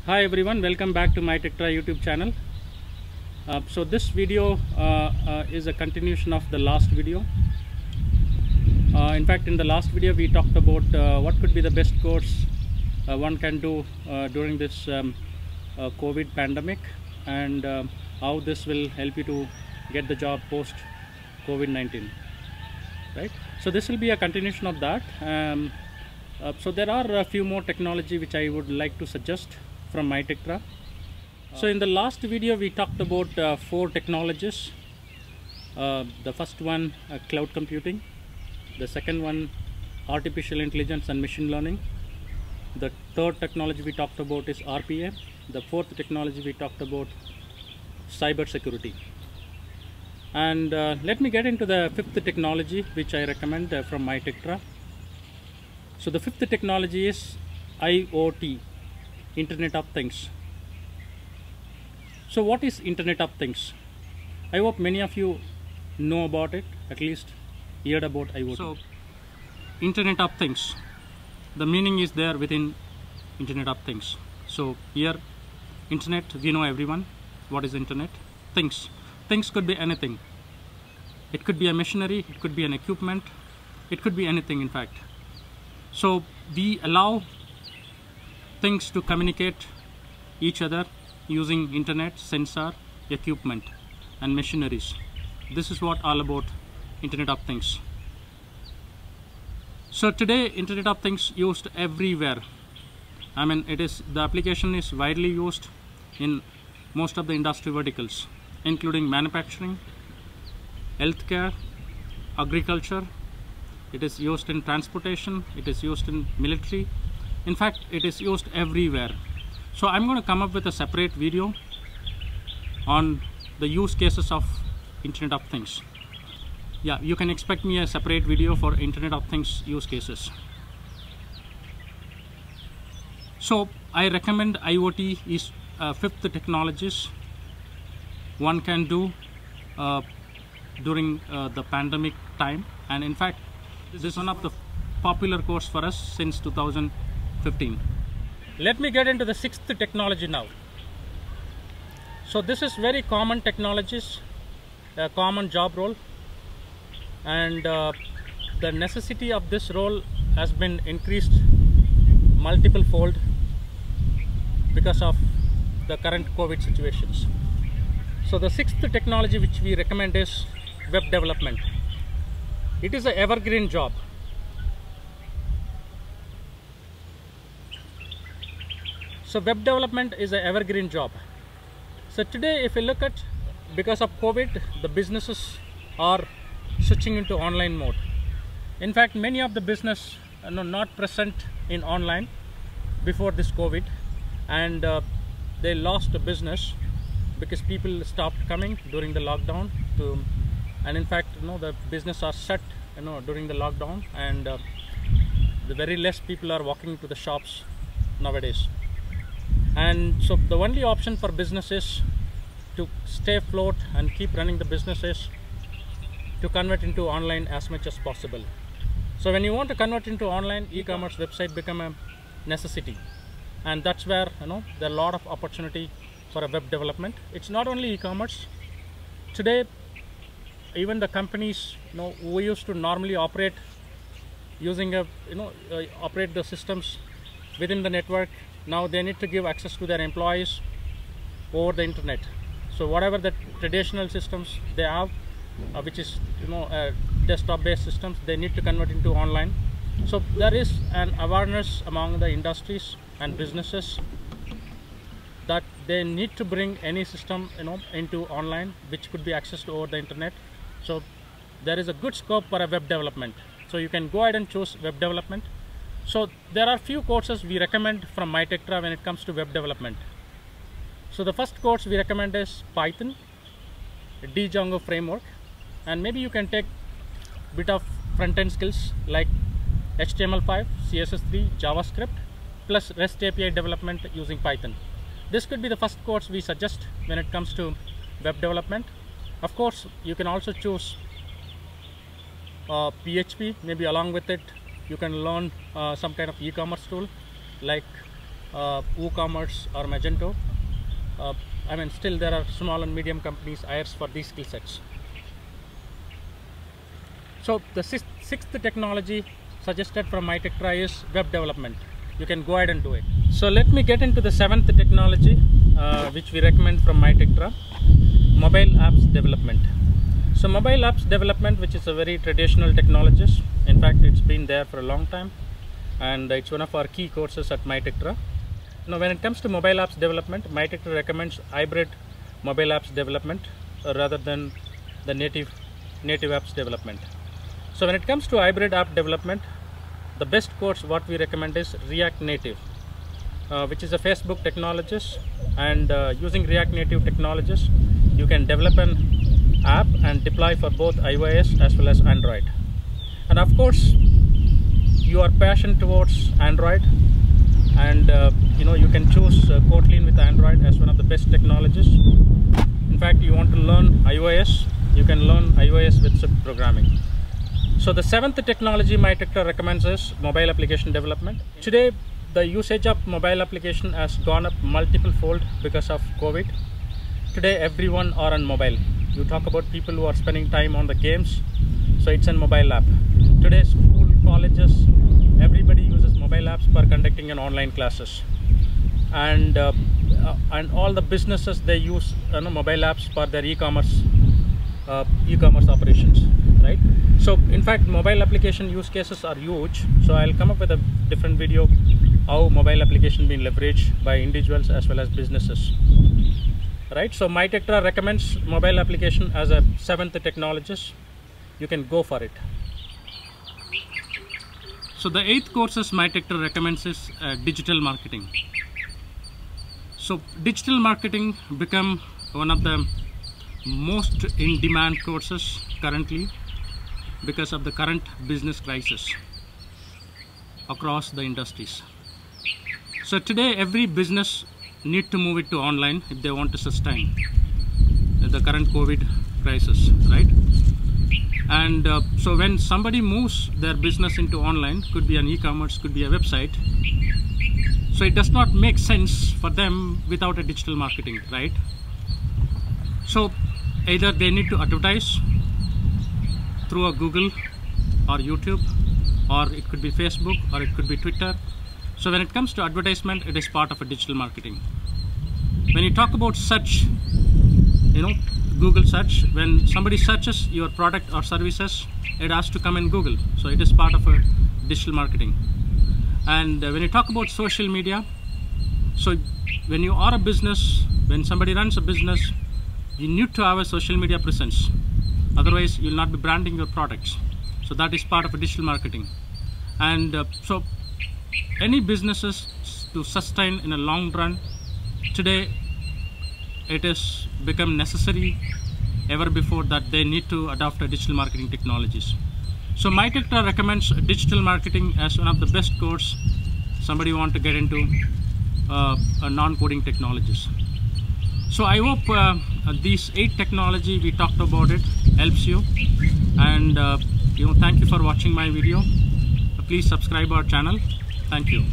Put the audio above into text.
Hi everyone, welcome back to MyTechTra YouTube channel. So this video is a continuation of the last video. In fact, in the last video we talked about what could be the best course one can do during this COVID pandemic, and how this will help you to get the job post COVID-19, right? So this will be a continuation of that. So there are a few more technology which I would like to suggest from MyTechTra. So in the last video we talked about 4 technologies. The first one, cloud computing. The second one, artificial intelligence and machine learning. The third technology we talked about is RPA. The fourth technology we talked about, cyber security. And let me get into the fifth technology which I recommend from MyTechTra. So the fifth technology is IoT, Internet of Things. So what is Internet of Things? I hope many of you know about it, at least heard about IoT. So Internet of Things, the meaning is there within Internet of Things. So here, Internet, we know everyone. What is Internet? Things. Things could be anything. It could be a machinery, it could be an equipment, it could be anything in fact. So we allow things to communicate each other using internet, sensor, equipment and machineries. This is what all about Internet of Things. So today Internet of Things used everywhere. I mean, the application is widely used in most of the industry verticals, including manufacturing, healthcare, agriculture. It is used in transportation, it is used in military. In fact, it is used everywhere. So I'm going to come up with a separate video on the use cases of Internet of Things. Yeah, you can expect me a separate video for Internet of Things use cases. So I recommend IoT is fifth technologies one can do during the pandemic time, and in fact this is one of the popular course for us since 2015. Let me get into the sixth technology now. So this is very common technologies, a common job role, and the necessity of this role has been increased multiple fold because of the current COVID situations. So the sixth technology which we recommend is web development. It is an evergreen job. So web development is an evergreen job. So today if you look at, because of COVID, the businesses are switching into online mode. In fact, many of the business are not present in online before this COVID, and they lost the business because people stopped coming during the lockdown and in fact the business are shut during the lockdown, and the very less people are walking to the shops nowadays. And so the only option for businesses to stay afloat and keep running the businesses to convert into online as much as possible. So when you want to convert into online, e-commerce website become a necessity, and that's where there are a lot of opportunity for a web development. It's not only e-commerce. Today even the companies who used to normally operate using operate the systems within the network, now they need to give access to their employees over the internet. So whatever the traditional systems they have, which is desktop based systems, they need to convert into online. So there is an awareness among the industries and businesses that they need to bring any system into online which could be accessed over the internet. So there is a good scope for a web development. So you can go ahead and choose web development. So there are few courses we recommend from MyTechTra when it comes to web development. So the first course we recommend is Python, Django framework, and maybe you can take a bit of front-end skills like HTML5, CSS3, JavaScript, plus REST API development using Python. This could be the first course we suggest when it comes to web development. Of course, you can also choose PHP, maybe along with it you can learn some kind of e-commerce tool like WooCommerce or Magento. I mean, still there are small and medium companies hires for these skill sets. So the sixth technology suggested from MyTectra is web development. You can go ahead and do it. So let me get into the seventh technology which we recommend from MyTectra, mobile apps development. So mobile apps development, which is a very traditional technology. In fact, it's been there for a long time, and it's one of our key courses at MyTectra. Now, when it comes to mobile apps development, MyTectra recommends hybrid mobile apps development rather than the native apps development. So when it comes to hybrid app development, the best course what we recommend is React Native, which is a Facebook technologies, and using React Native technologies, you can develop an app and deploy for both iOS as well as Android. And of course, your passion towards Android, and you can choose Kotlin with Android as one of the best technologies. In fact, you want to learn iOS, you can learn iOS with script programming. So the seventh technology MyTectra recommends is mobile application development. Today, the usage of mobile application has gone up multiple fold because of COVID. Today, everyone are on mobile. You talk about people who are spending time on the games, so it's a mobile app. Today, school, colleges, everybody uses mobile apps for conducting an online classes, and all the businesses, they use mobile apps for their e-commerce operations, right? So in fact, mobile application use cases are huge. So I'll come up with a different video how mobile application being leveraged by individuals as well as businesses, right? So MyTectra recommends mobile application as a seventh technology. You can go for it. So the eighth courses MyTectra recommends is digital marketing. So digital marketing become one of the most in-demand courses currently because of the current business crisis across the industries. So today, every business need to move it to online if they want to sustain the current COVID crisis, right? And so when somebody moves their business into online, could be an e-commerce, could be a website, so it does not make sense for them without a digital marketing, right? So either they need to advertise through a Google or YouTube, or it could be Facebook, or it could be Twitter. So when it comes to advertisement, it is part of a digital marketing. When you talk about search, Google search, when somebody searches your product or services, it has to come in Google. So it is part of a digital marketing. And when you talk about social media, so when you are a business, when somebody runs a business, you need to have a social media presence. Otherwise, you'll not be branding your products. So that is part of a digital marketing. And so any businesses to sustain in a long run, today it has become necessary ever before that they need to adopt a digital marketing technologies. So MyTectra recommends digital marketing as one of the best course somebody want to get into non-coding technologies. So I hope these 8 technology we talked about it helps you, and thank you for watching my video. Please subscribe our channel. Thank you.